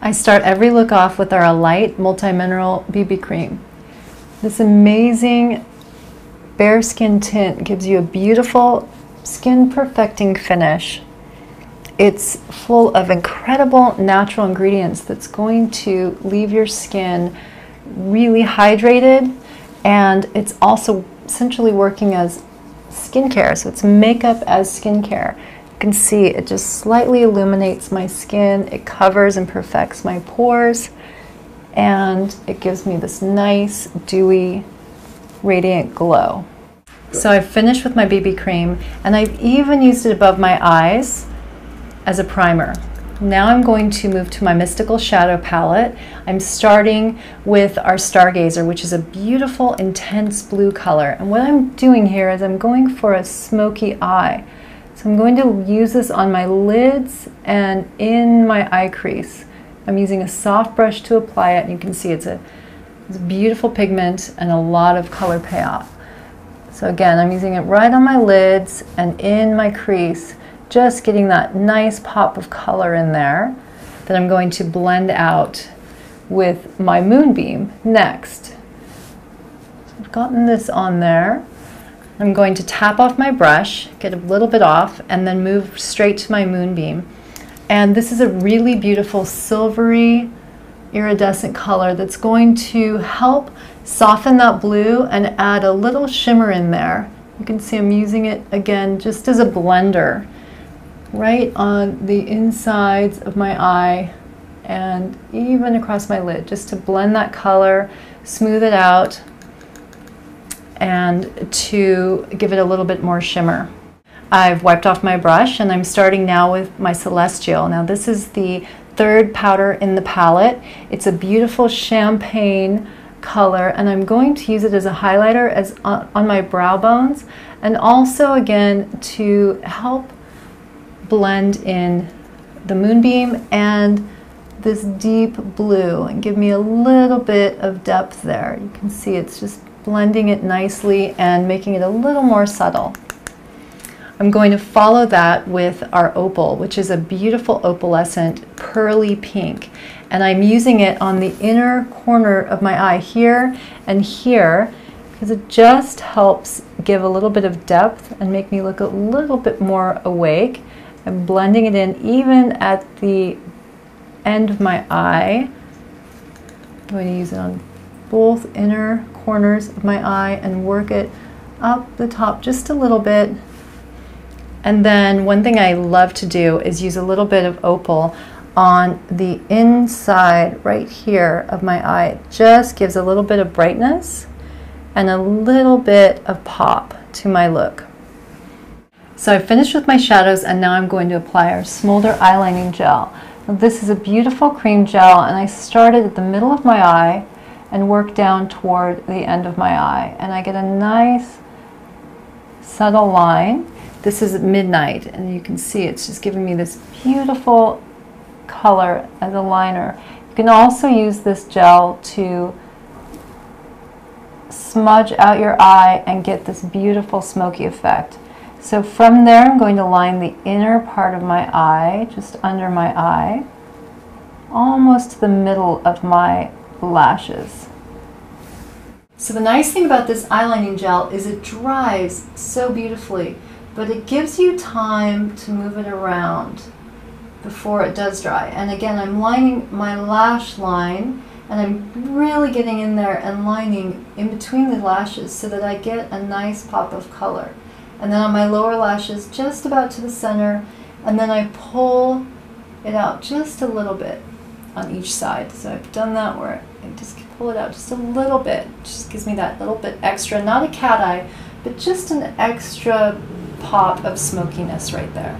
I start every look off with our Light Multi-Mineral BB Cream. This amazing bare skin tint gives you a beautiful skin perfecting finish. It's full of incredible natural ingredients that's going to leave your skin really hydrated, and it's also essentially working as skincare, so it's makeup as skincare. You can see it just slightly illuminates my skin, it covers and perfects my pores, and it gives me this nice, dewy, radiant glow. So I've finished with my BB cream, and I've even used it above my eyes as a primer. Now I'm going to move to my Mystical Shadow palette. I'm starting with our Stargazer, which is a beautiful, intense blue color. And what I'm doing here is I'm going for a smoky eye. So I'm going to use this on my lids and in my eye crease. I'm using a soft brush to apply it, and you can see it's a beautiful pigment and a lot of color payoff. So again, I'm using it right on my lids and in my crease, just getting that nice pop of color in there that I'm going to blend out with my Moonbeam next. So I've gotten this on there. I'm going to tap off my brush, get a little bit off, and then move straight to my Moonbeam. And this is a really beautiful silvery iridescent color that's going to help soften that blue and add a little shimmer in there. You can see I'm using it again just as a blender right on the insides of my eye and even across my lid, just to blend that color, smooth it out, and to give it a little bit more shimmer. I've wiped off my brush, and I'm starting now with my Celestial. Now this is the third powder in the palette. It's a beautiful champagne color, and I'm going to use it as a highlighter as on my brow bones, and also again to help blend in the Moonbeam and this deep blue and give me a little bit of depth there. You can see it's just blending it nicely and making it a little more subtle. I'm going to follow that with our Opal, which is a beautiful opalescent pearly pink, and I'm using it on the inner corner of my eye here and here because it just helps give a little bit of depth and make me look a little bit more awake. I'm blending it in even at the end of my eye. I'm going to use it on both inner corners of my eye and work it up the top just a little bit. And then one thing I love to do is use a little bit of Opal on the inside right here of my eye. It just gives a little bit of brightness and a little bit of pop to my look. So I've finished with my shadows, and now I'm going to apply our Smolder Eyelining Gel. Now this is a beautiful cream gel, and I started at the middle of my eye and work down toward the end of my eye. And I get a nice subtle line. This is Midnight, and you can see it's just giving me this beautiful color as a liner. You can also use this gel to smudge out your eye and get this beautiful smoky effect. So from there, I'm going to line the inner part of my eye, just under my eye, almost to the middle of my lashes. So the nice thing about this eyelining gel is it dries so beautifully, but it gives you time to move it around before it does dry. And again, I'm lining my lash line, and I'm really getting in there and lining in between the lashes so that I get a nice pop of color. And then on my lower lashes, just about to the center, and then I pull it out just a little bit on each side. So I've done that where I just pull it out just a little bit. It just gives me that little bit extra, not a cat eye, but just an extra pop of smokiness right there.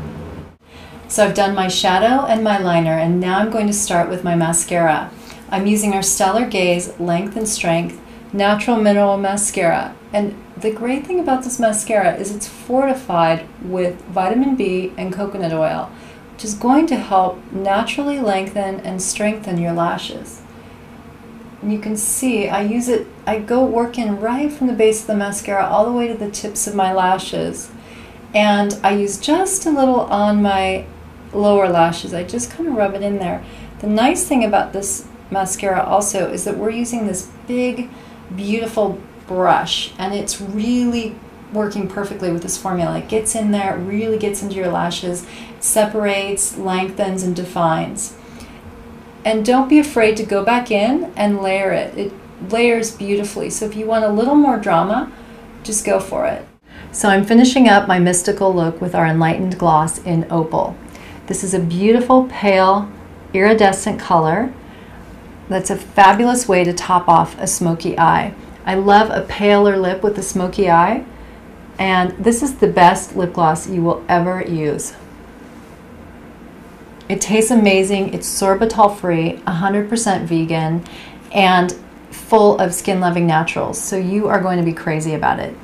So I've done my shadow and my liner, and now I'm going to start with my mascara. I'm using our Stellar Gaze Length and Strength Natural Mineral Mascara. And the great thing about this mascara is it's fortified with vitamin B and coconut oil, which is going to help naturally lengthen and strengthen your lashes. And you can see I use it, I go work in right from the base of the mascara all the way to the tips of my lashes. And I use just a little on my lower lashes. I just kind of rub it in there. The nice thing about this mascara also is that we're using this big, beautiful brush, and it's really working perfectly with this formula. It gets in there, it really gets into your lashes, separates, lengthens, and defines. And don't be afraid to go back in and layer it. It layers beautifully. So if you want a little more drama, just go for it. So I'm finishing up my mystical look with our Enlightened Gloss in Opal. This is a beautiful, pale, iridescent color. That's a fabulous way to top off a smoky eye. I love a paler lip with a smoky eye, and this is the best lip gloss you will ever use. It tastes amazing. It's sorbitol free, 100% vegan, and full of skin-loving naturals, so you are going to be crazy about it.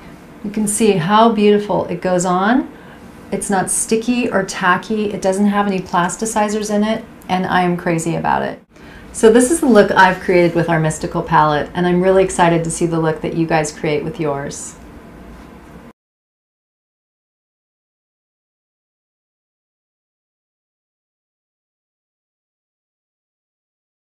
You can see how beautiful it goes on. It's not sticky or tacky. It doesn't have any plasticizers in it, and I am crazy about it. So this is the look I've created with our Mystical palette, and I'm really excited to see the look that you guys create with yours.